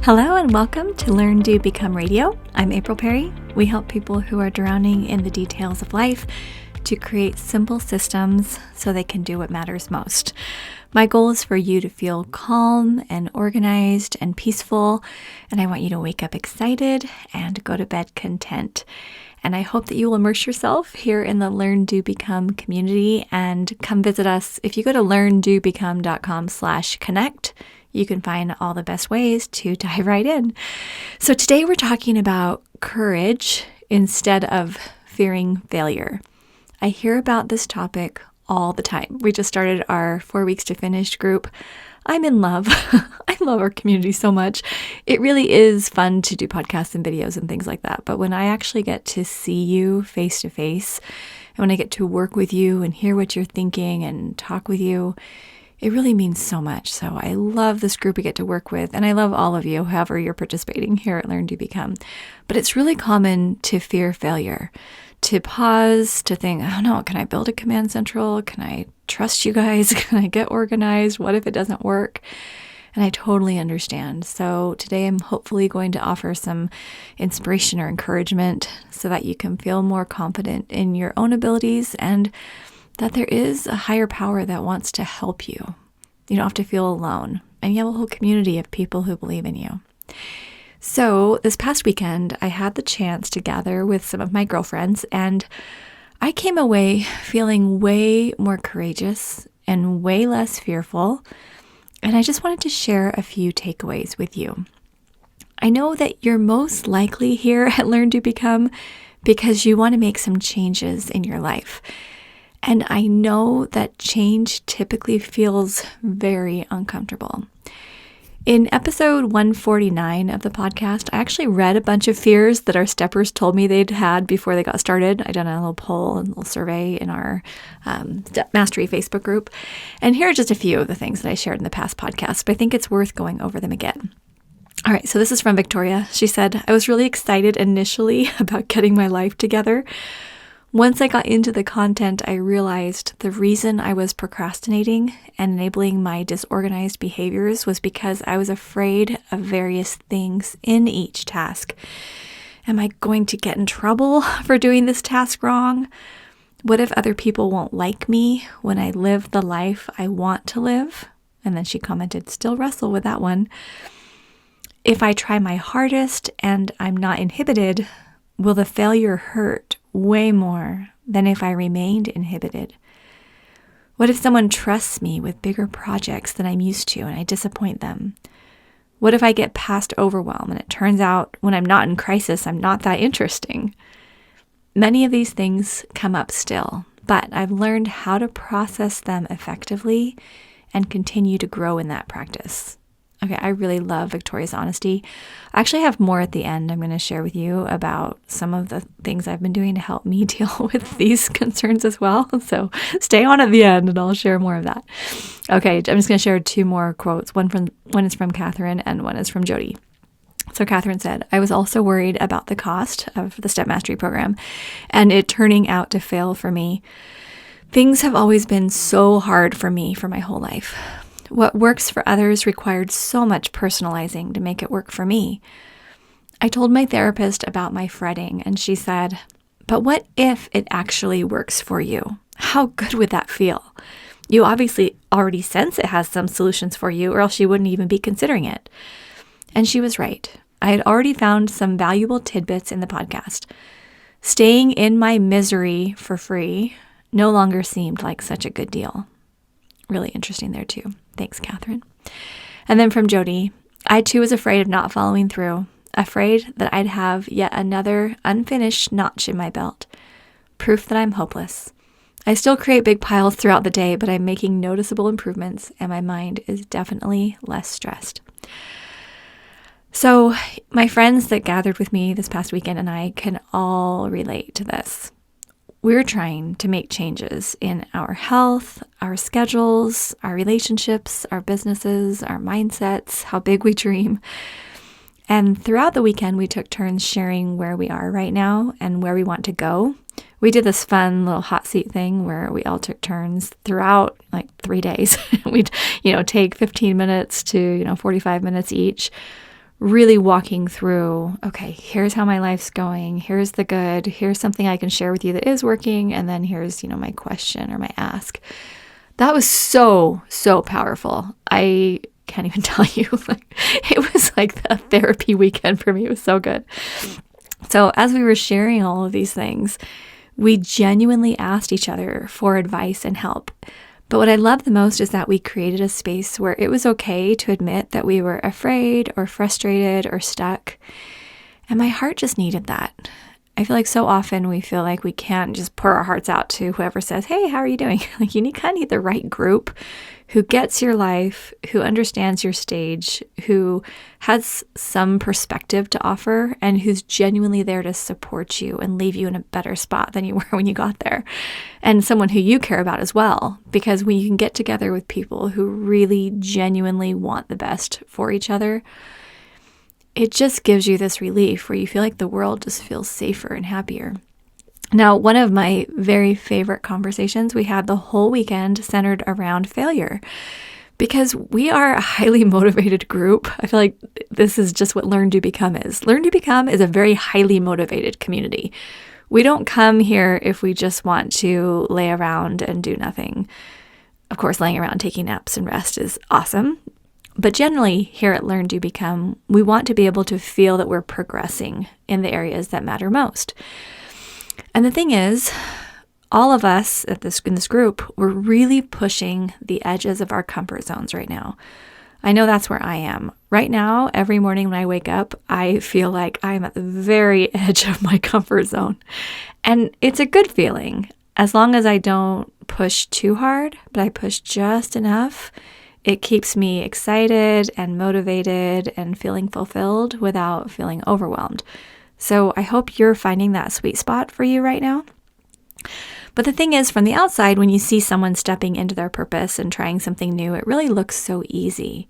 Hello and welcome to Learn, Do, Become Radio. I'm April Perry. We help people who are drowning in the details of life to create simple systems so they can do what matters most. My goal is for you to feel calm and organized and peaceful, and I want you to wake up excited and go to bed content. And I hope that you will immerse yourself here in the Learn, Do, Become community and come visit us. If you go to learndobecome.com/connect, you can find all the best ways to dive right in. So today we're talking about courage instead of fearing failure. I hear about this topic all the time. We just started our 4 weeks to finish group. I'm in love. I love our community so much. It really is fun to do podcasts and videos and things like that. But when I actually get to see you face to face, and when I get to work with you and hear what you're thinking and talk with you, it really means so much. So I love this group we get to work with, and I love all of you, however you're participating here at Learn, Do, Become. But it's really common to fear failure, to pause, to think, I don't know, can I build a command central? Can I trust you guys? Can I get organized? What if it doesn't work? And I totally understand. So today I'm hopefully going to offer some inspiration or encouragement so that you can feel more confident in your own abilities and that there is a higher power that wants to help you. You don't have to feel alone. And you have a whole community of people who believe in you. So this past weekend, I had the chance to gather with some of my girlfriends, and I came away feeling way more courageous and way less fearful. And I just wanted to share a few takeaways with you. I know that you're most likely here at Learn, Do, Become because you want to make some changes in your life. And I know that change typically feels very uncomfortable. In episode 149 of the podcast, I actually read a bunch of fears that our steppers told me they'd had before they got started. I done a little poll and a little survey in our Step Mastery Facebook group. And here are just a few of the things that I shared in the past podcast, but I think it's worth going over them again. All right, so this is from Victoria. She said, I was really excited initially about getting my life together. Once I got into the content, I realized the reason I was procrastinating and enabling my disorganized behaviors was because I was afraid of various things in each task. Am I going to get in trouble for doing this task wrong? What if other people won't like me when I live the life I want to live? And then she commented, still wrestle with that one. If I try my hardest and I'm not inhibited, will the failure hurt way more than if I remained inhibited? What if someone trusts me with bigger projects than I'm used to and I disappoint them? What if I get past overwhelm and it turns out when I'm not in crisis, I'm not that interesting? Many of these things come up still, but I've learned how to process them effectively and continue to grow in that practice. Okay, I really love Victoria's honesty. I actually have more at the end I'm going to share with you about some of the things I've been doing to help me deal with these concerns as well. So stay on at the end and I'll share more of that. Okay, I'm just going to share two more quotes. One is from Catherine and one is from Jody. So Catherine said, I was also worried about the cost of the Step Mastery program and it turning out to fail for me. Things have always been so hard for me for my whole life. What works for others required so much personalizing to make it work for me. I told my therapist about my fretting, and she said, but what if it actually works for you? How good would that feel? You obviously already sense it has some solutions for you, or else you wouldn't even be considering it. And she was right. I had already found some valuable tidbits in the podcast. Staying in my misery for free no longer seemed like such a good deal. Really interesting there too. Thanks, Catherine. And then from Jody, I too was afraid of not following through, afraid that I'd have yet another unfinished notch in my belt. Proof that I'm hopeless. I still create big piles throughout the day, but I'm making noticeable improvements and my mind is definitely less stressed. So my friends that gathered with me this past weekend and I can all relate to this. We're trying to make changes in our health, our schedules, our relationships, our businesses, our mindsets, how big we dream. And throughout the weekend, we took turns sharing where we are right now and where we want to go. We did this fun little hot seat thing where we all took turns throughout like 3 days. We'd, take 15 minutes to, 45 minutes each, really walking through, okay, here's how my life's going. Here's the good. Here's something I can share with you that is working. And then here's, my question or my ask. That was so, so powerful. I can't even tell you. It was like a therapy weekend for me. It was so good. So as we were sharing all of these things, we genuinely asked each other for advice and help. But what I love the most is that we created a space where it was okay to admit that we were afraid or frustrated or stuck. And my heart just needed that. I feel like so often we feel like we can't just pour our hearts out to whoever says, hey, how are you doing? Like you kind of need the right group who gets your life, who understands your stage, who has some perspective to offer, and who's genuinely there to support you and leave you in a better spot than you were when you got there. And someone who you care about as well, because when you can get together with people who really genuinely want the best for each other, it just gives you this relief where you feel like the world just feels safer and happier. Now, one of my very favorite conversations we had the whole weekend centered around failure, because we are a highly motivated group. I feel like this is just what Learn, Do, Become is. Learn, Do, Become is a very highly motivated community. We don't come here if we just want to lay around and do nothing. Of course, laying around, taking naps and rest is awesome. But generally, here at Learn, Do, Become, we want to be able to feel that we're progressing in the areas that matter most. And the thing is, all of us in this group, we're really pushing the edges of our comfort zones right now. I know that's where I am. Right now, every morning when I wake up, I feel like I'm at the very edge of my comfort zone. And it's a good feeling, as long as I don't push too hard, but I push just enough. It keeps me excited and motivated and feeling fulfilled without feeling overwhelmed. So I hope you're finding that sweet spot for you right now. But the thing is, from the outside, when you see someone stepping into their purpose and trying something new, it really looks so easy.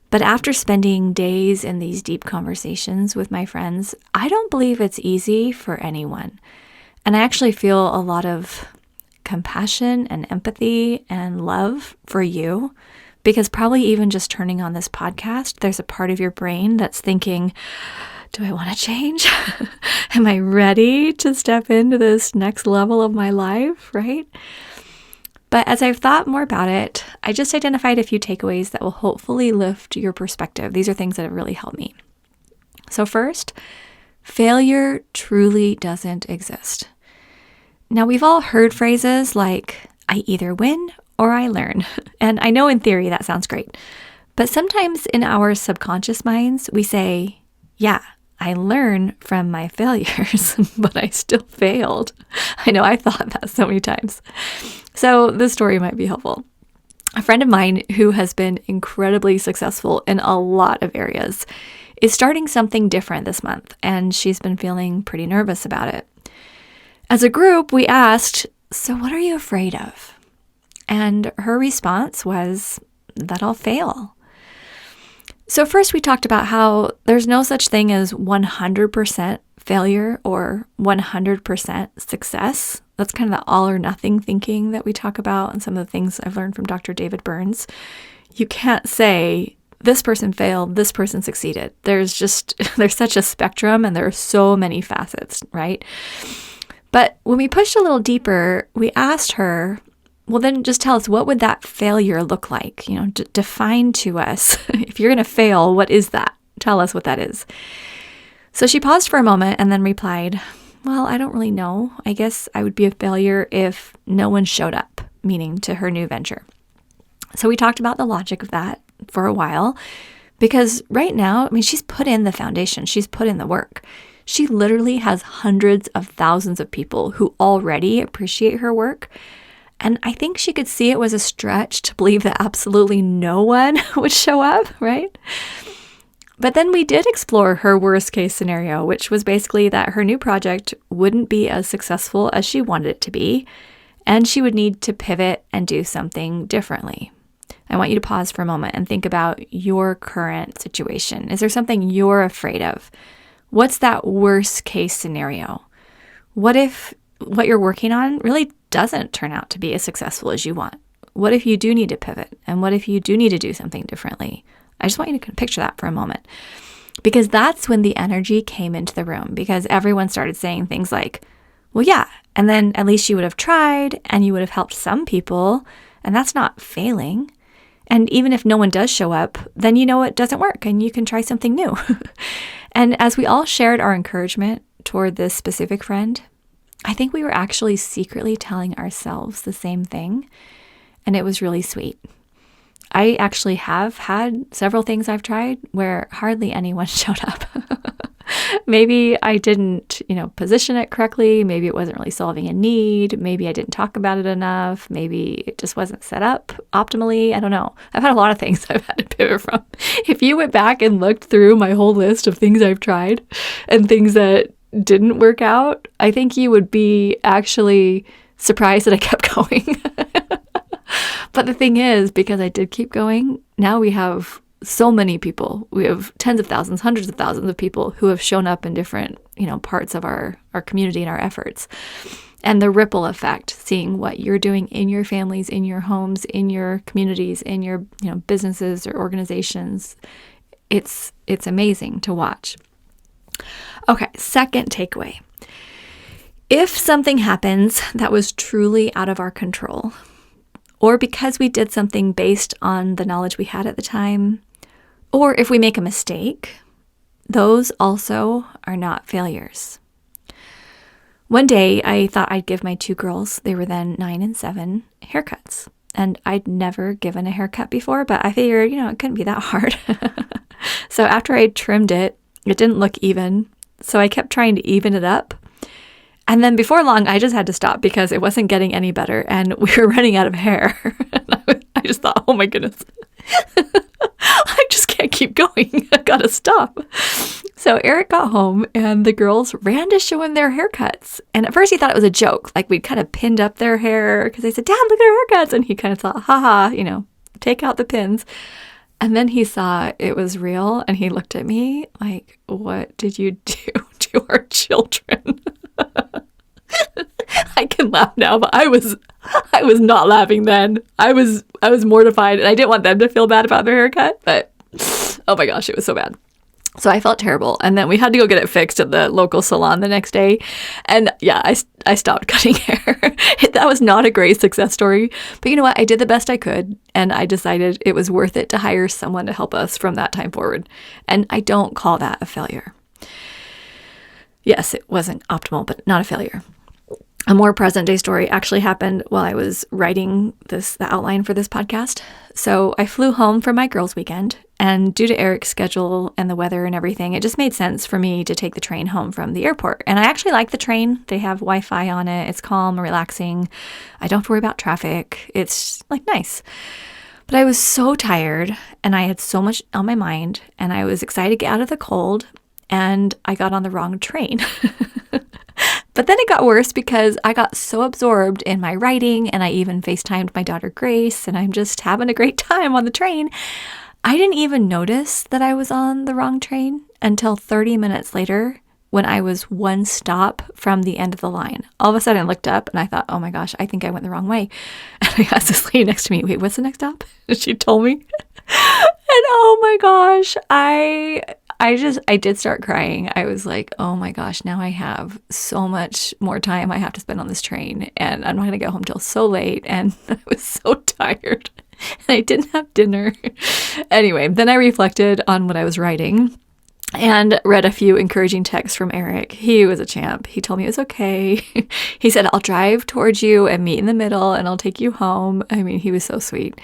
But after spending days in these deep conversations with my friends, I don't believe it's easy for anyone. And I actually feel a lot of compassion and empathy and love for you, because probably even just turning on this podcast, there's a part of your brain that's thinking, do I want to change? Am I ready to step into this next level of my life, right? But as I've thought more about it, I just identified a few takeaways that will hopefully lift your perspective. These are things that have really helped me. So first, failure truly doesn't exist. Now, we've all heard phrases like, I either win or I learn. And I know in theory that sounds great. But sometimes in our subconscious minds, we say, yeah, I learn from my failures, but I still failed. I know I thought that so many times. So this story might be helpful. A friend of mine who has been incredibly successful in a lot of areas is starting something different this month, and she's been feeling pretty nervous about it. As a group, we asked, so what are you afraid of? And her response was that I'll fail. So first we talked about how there's no such thing as 100% failure or 100% success. That's kind of the all or nothing thinking that we talk about and some of the things I've learned from Dr. David Burns. You can't say this person failed, this person succeeded. There's such a spectrum and there are so many facets, right? But when we pushed a little deeper, we asked her, well, then just tell us, what would that failure look like? Define to us, if you're going to fail, what is that? Tell us what that is. So she paused for a moment and then replied, well, I don't really know. I guess I would be a failure if no one showed up, meaning to her new venture. So we talked about the logic of that for a while, because right now, she's put in the foundation. She's put in the work. She literally has hundreds of thousands of people who already appreciate her work. And I think she could see it was a stretch to believe that absolutely no one would show up, right? But then we did explore her worst case scenario, which was basically that her new project wouldn't be as successful as she wanted it to be, and she would need to pivot and do something differently. I want you to pause for a moment and think about your current situation. Is there something you're afraid of? What's that worst case scenario? What if what you're working on really doesn't turn out to be as successful as you want? What if you do need to pivot? And what if you do need to do something differently? I just want you to picture that for a moment. Because that's when the energy came into the room, because everyone started saying things like, well, yeah, and then at least you would have tried and you would have helped some people, and that's not failing. And even if no one does show up, then you know it doesn't work and you can try something new. And as we all shared our encouragement toward this specific friend, I think we were actually secretly telling ourselves the same thing, and it was really sweet. I actually have had several things I've tried where hardly anyone showed up. Maybe I didn't, position it correctly. Maybe it wasn't really solving a need. Maybe I didn't talk about it enough. Maybe it just wasn't set up optimally. I don't know. I've had a lot of things I've had to pivot from. If you went back and looked through my whole list of things I've tried and things that didn't work out, I think you would be actually surprised that I kept going. But the thing is, because I did keep going, now we have so many people. We have tens of thousands, hundreds of thousands of people who have shown up in different, parts of our community and our efforts. And the ripple effect, seeing what you're doing in your families, in your homes, in your communities, in your, businesses or organizations, it's amazing to watch. Okay, second takeaway. If something happens that was truly out of our control, or because we did something based on the knowledge we had at the time, or if we make a mistake, those also are not failures. One day, I thought I'd give my two girls, they were then 9 and 7, haircuts. And I'd never given a haircut before, but I figured, it couldn't be that hard. So after I trimmed it, it didn't look even. So I kept trying to even it up. And then before long, I just had to stop because it wasn't getting any better and we were running out of hair. I just thought, oh my goodness, I just can't keep going. I gotta stop. So Eric got home and the girls ran to show him their haircuts. And at first he thought it was a joke, like we'd kind of pinned up their hair because they said, Dad, look at our haircuts. And he kind of thought, haha, take out the pins. And then he saw it was real and he looked at me like, what did you do to our children? I can laugh now, but I was not laughing then. I was mortified and I didn't want them to feel bad about their haircut, but oh my gosh, it was so bad. So I felt terrible. And then we had to go get it fixed at the local salon the next day. And yeah, I stopped cutting hair. That was not a great success story. But you know what? I did the best I could. And I decided it was worth it to hire someone to help us from that time forward. And I don't call that a failure. Yes, it wasn't optimal, but not a failure. A more present day story actually happened while I was writing the outline for this podcast. So I flew home from my girls' weekend, and due to Eric's schedule and the weather and everything, it just made sense for me to take the train home from the airport. And I actually like the train. They have Wi-Fi on it. It's calm, relaxing. I don't have to worry about traffic. It's nice. But I was so tired and I had so much on my mind and I was excited to get out of the cold and I got on the wrong train. But then it got worse because I got so absorbed in my writing and I even FaceTimed my daughter Grace and I'm just having a great time on the train. I didn't even notice that I was on the wrong train until 30 minutes later when I was one stop from the end of the line. All of a sudden I looked up and I thought, oh my gosh, I think I went the wrong way. And I asked this lady next to me, wait, what's the next stop? And she told me. And oh my gosh, I did start crying. I was like, oh my gosh, now I have so much more time I have to spend on this train and I'm not going to get home till so late. And I was so tired and I didn't have dinner. Anyway, then I reflected on what I was writing and read a few encouraging texts from Eric. He was a champ. He told me it was okay. He said, I'll drive towards you and meet in the middle and I'll take you home. I mean, he was so sweet.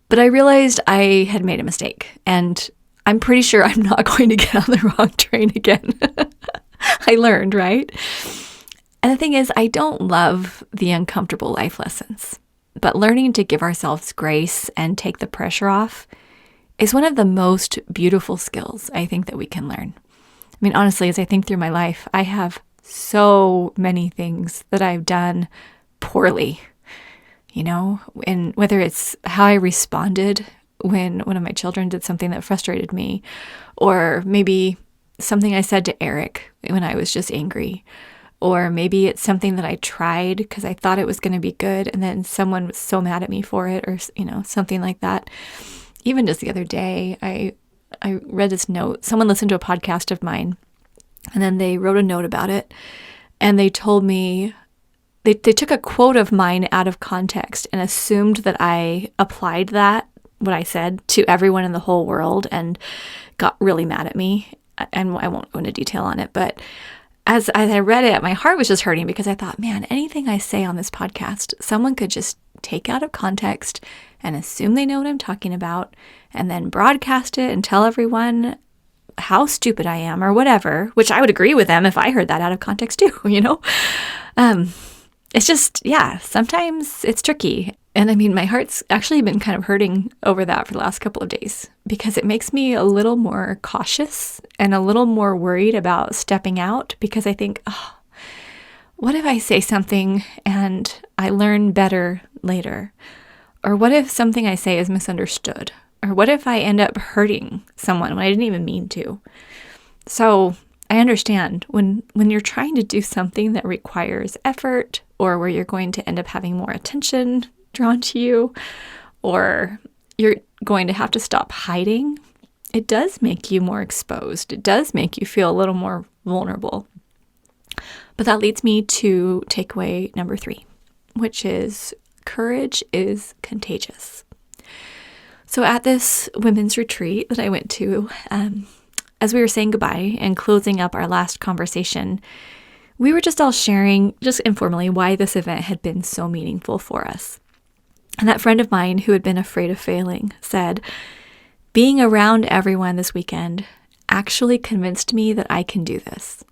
But I realized I had made a mistake and I'm pretty sure I'm not going to get on the wrong train again. I learned, right? And the thing is, I don't love the uncomfortable life lessons, but learning to give ourselves grace and take the pressure off is one of the most beautiful skills I think that we can learn. I mean, honestly, as I think through my life, I have so many things that I've done poorly, and whether it's how I responded when one of my children did something that frustrated me, or maybe something I said to Eric when I was just angry, or maybe it's something that I tried because I thought it was going to be good and then someone was so mad at me for it or, something like that. Even just the other day, I I read this note. Someone listened to a podcast of mine, and then they wrote a note about it, and they told me they took a quote of mine out of context and assumed that I applied that, what I said, to everyone in the whole world, and got really mad at me. And I won't go into detail on it, but as I read it, my heart was just hurting because I thought, man, anything I say on this podcast, someone could just take out of context and assume they know what I'm talking about, and then broadcast it and tell everyone how stupid I am or whatever, which I would agree with them if I heard that out of context too, It's just, sometimes it's tricky. And I mean, my heart's actually been kind of hurting over that for the last couple of days because it makes me a little more cautious and a little more worried about stepping out, because I think, what if I say something and I learn better later? Or what if something I say is misunderstood? Or what if I end up hurting someone when I didn't even mean to? So I understand when you're trying to do something that requires effort, or where you're going to end up having more attention drawn to you, or you're going to have to stop hiding, it does make you more exposed. It does make you feel a little more vulnerable. But that leads me to takeaway number 3, which is courage is contagious. So at this women's retreat that I went to, as we were saying goodbye and closing up our last conversation, we were just all sharing, just informally, why this event had been so meaningful for us. And that friend of mine who had been afraid of failing said, being around everyone this weekend actually convinced me that I can do this.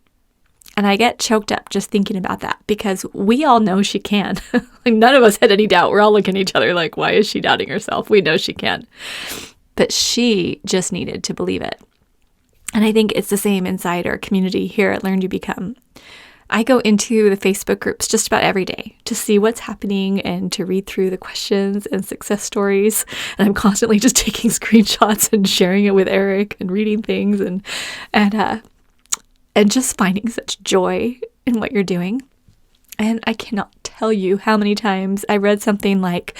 And I get choked up just thinking about that, because we all know she can. None of us had any doubt. We're all looking at each other like, why is she doubting herself? We know she can. But she just needed to believe it. And I think it's the same inside our community here at Learn to Become. I go into the Facebook groups just about every day to see what's happening and to read through the questions and success stories. And I'm constantly just taking screenshots and sharing it with Eric and reading things and just finding such joy in what you're doing. And I cannot tell you how many times I read something like,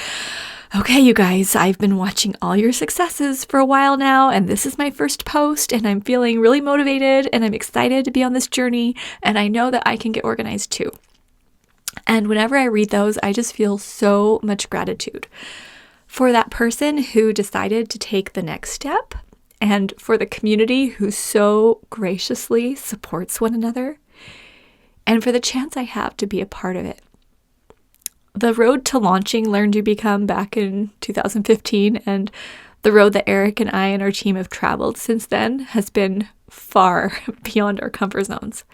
okay, you guys, I've been watching all your successes for a while now, and this is my first post, and I'm feeling really motivated, and I'm excited to be on this journey, and I know that I can get organized too. And whenever I read those, I just feel so much gratitude for that person who decided to take the next step, and for the community who so graciously supports one another, and for the chance I have to be a part of it. The road to launching Learn to Become back in 2015, and the road that Eric and I and our team have traveled since then, has been far beyond our comfort zones.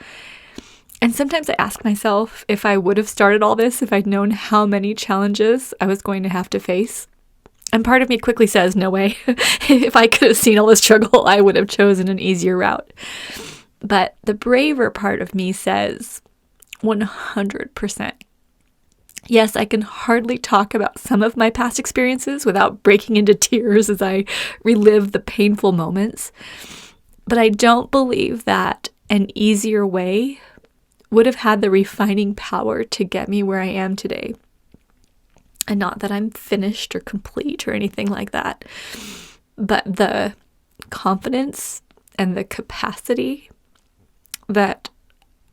And sometimes I ask myself if I would have started all this if I'd known how many challenges I was going to have to face. And part of me quickly says, no way. If I could have seen all the struggle, I would have chosen an easier route. But the braver part of me says 100%. Yes, I can hardly talk about some of my past experiences without breaking into tears as I relive the painful moments. But I don't believe that an easier way would have had the refining power to get me where I am today. And not that I'm finished or complete or anything like that, but the confidence and the capacity that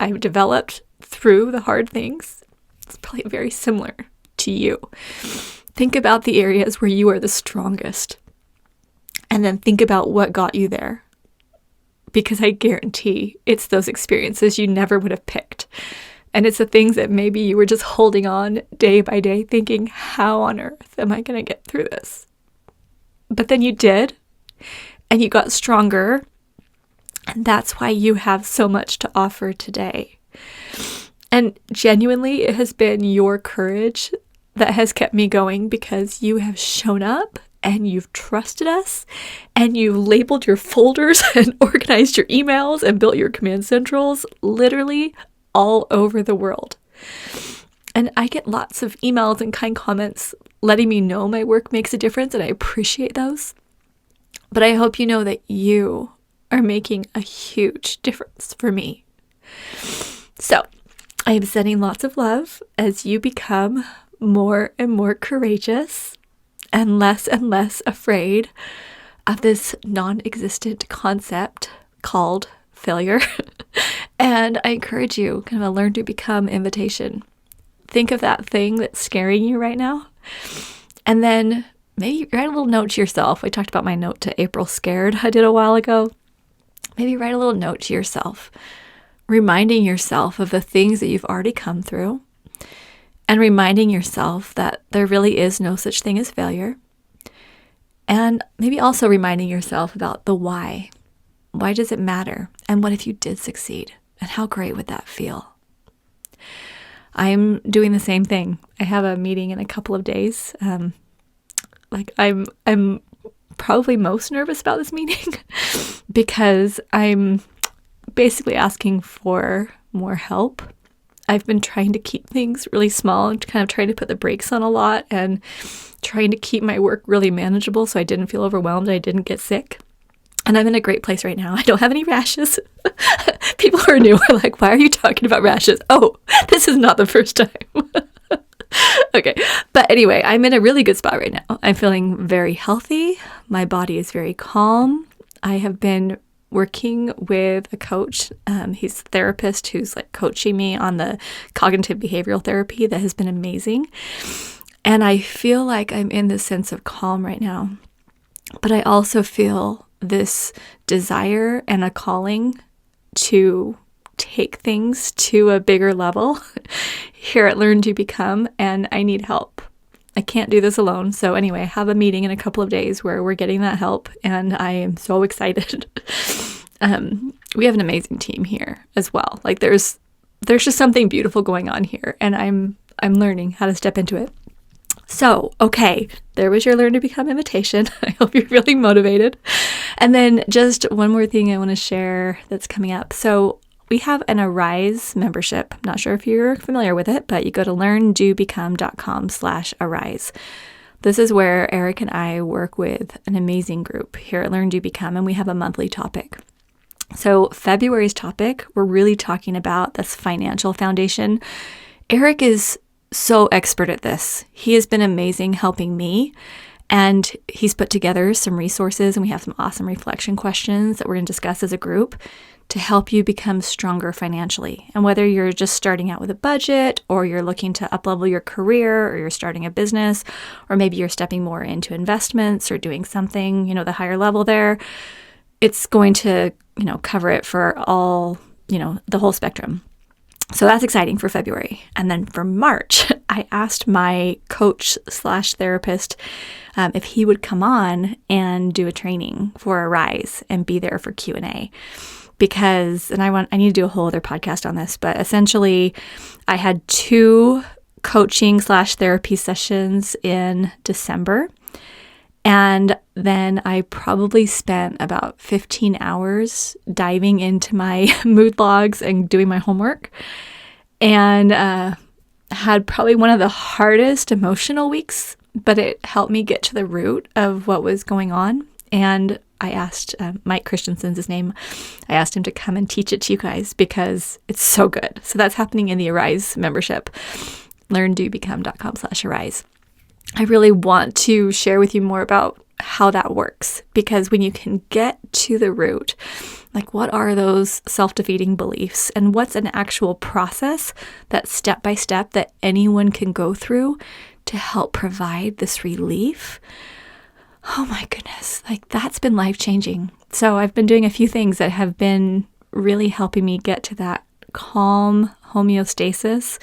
I've developed through the hard things, it's probably very similar to you. Think about the areas where you are the strongest, and then think about what got you there. Because I guarantee it's those experiences you never would have picked. And it's the things that maybe you were just holding on day by day, thinking, how on earth am I going to get through this? But then you did, and you got stronger. And that's why you have so much to offer today. And genuinely, it has been your courage that has kept me going, because you have shown up and you've trusted us and you've labeled your folders and organized your emails and built your command centrals literally all over the world. And I get lots of emails and kind comments letting me know my work makes a difference, and I appreciate those. But I hope you know that you are making a huge difference for me. So I am sending lots of love as you become more and more courageous and less afraid of this non-existent concept called failure. And I encourage you, kind of a learn to become invitation. Think of that thing that's scaring you right now. And then maybe write a little note to yourself. I talked about my note to April Scared I did a while ago. Maybe write a little note to yourself, reminding yourself of the things that you've already come through, and reminding yourself that there really is no such thing as failure. And maybe also reminding yourself about the why. Why does it matter? And what if you did succeed? And how great would that feel? I'm doing the same thing. I have a meeting in a couple of days. I'm probably most nervous about this meeting because I'm basically asking for more help. I've been trying to keep things really small and kind of trying to put the brakes on a lot and trying to keep my work really manageable so I didn't feel overwhelmed. I didn't get sick. And I'm in a great place right now. I don't have any rashes. People who are new are like, why are you talking about rashes? Oh, this is not the first time. Okay. But anyway, I'm in a really good spot right now. I'm feeling very healthy. My body is very calm. I have been working with a coach. He's a therapist who's like coaching me on the cognitive behavioral therapy that has been amazing. And I feel like I'm in this sense of calm right now. But I also feel this desire and a calling to take things to a bigger level here at Learn to Become, and I need help. I can't do this alone. So anyway, I have a meeting in a couple of days where we're getting that help, and I am so excited. We have an amazing team here as well. Like there's just something beautiful going on here, and I'm learning how to step into it. So, okay, there was your Learn to Become invitation. I hope you're feeling motivated. And then just one more thing I want to share that's coming up. So we have an Arise membership. I'm not sure if you're familiar with it, but you go to learndobecome.com/arise. This is where Eric and I work with an amazing group here at Learn to Become, and we have a monthly topic. So February's topic, we're really talking about this financial foundation. Eric is so expert at this. He has been amazing helping me, and he's put together some resources, and we have some awesome reflection questions that we're going to discuss as a group to help you become stronger financially. And whether you're just starting out with a budget, or you're looking to up-level your career, or you're starting a business, or maybe you're stepping more into investments or doing something, the higher level there, it's going to, cover it for all, the whole spectrum. So that's exciting for February. And then for March, I asked my coach/therapist if he would come on and do a training for Arise and be there for Q&A. Because, and I need to do a whole other podcast on this, but essentially I had 2 coaching/therapy sessions in December. And then I probably spent about 15 hours diving into my mood logs and doing my homework, and had probably one of the hardest emotional weeks, but it helped me get to the root of what was going on. And I asked Mike Christensen's his name. I asked him to come and teach it to you guys because it's so good. So that's happening in the Arise membership, learndobecome.com/arise. I really want to share with you more about how that works, because when you can get to the root, like what are those self-defeating beliefs and what's an actual process that step by step that anyone can go through to help provide this relief. Oh my goodness, like that's been life-changing. So I've been doing a few things that have been really helping me get to that calm homeostasis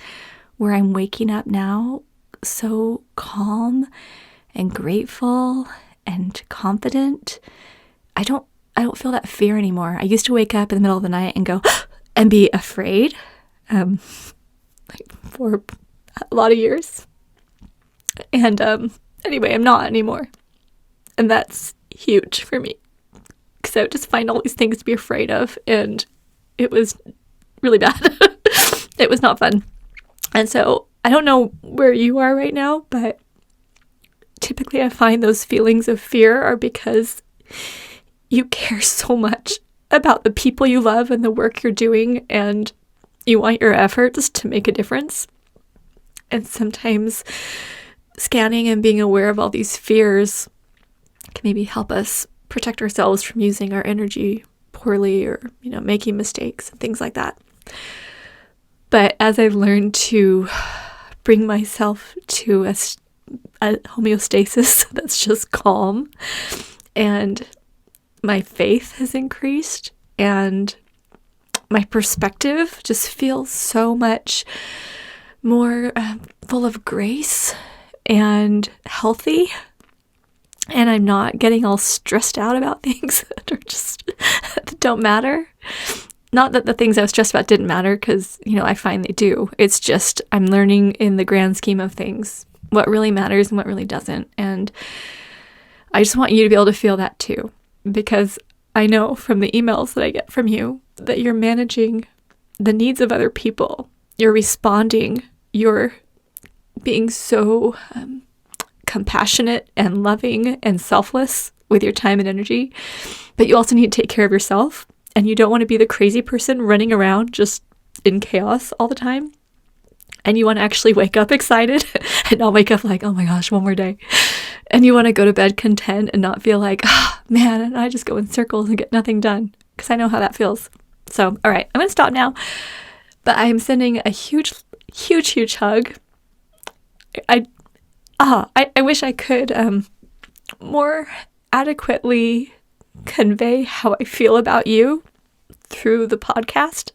where I'm waking up now so calm and grateful and confident. I don't feel that fear anymore. I used to wake up in the middle of the night and go and be afraid, for a lot of years. And anyway, I'm not anymore. And that's huge for me because I would just find all these things to be afraid of, and it was really bad. It was not fun. And so I don't know where you are right now, but typically I find those feelings of fear are because you care so much about the people you love and the work you're doing, and you want your efforts to make a difference. And sometimes scanning and being aware of all these fears can maybe help us protect ourselves from using our energy poorly or, making mistakes and things like that. But as I've learned to bring myself to a homeostasis that's just calm, and my faith has increased, and my perspective just feels so much more full of grace and healthy, and I'm not getting all stressed out about things that are just that don't matter. Not that the things I was stressed about didn't matter, because, I find they do. It's just I'm learning in the grand scheme of things what really matters and what really doesn't. And I just want you to be able to feel that too, because I know from the emails that I get from you that you're managing the needs of other people. You're responding. You're being so compassionate and loving and selfless with your time and energy. But you also need to take care of yourself. And you don't want to be the crazy person running around just in chaos all the time. And you want to actually wake up excited and not wake up like, oh my gosh, one more day. And you want to go to bed content and not feel like, man, and I just go in circles and get nothing done. Because I know how that feels. So, all right, I'm going to stop now. But I am sending a huge, huge, huge hug. I wish I could more adequately convey how I feel about you through the podcast.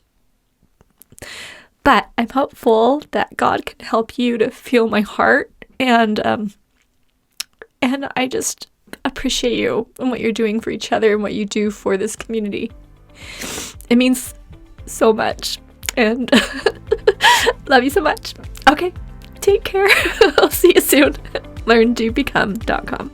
But I'm hopeful that God can help you to feel my heart, and I just appreciate you and what you're doing for each other and what you do for this community. It means so much, and love you so much. Okay, take care. I'll see you soon. LearnToBecome.com.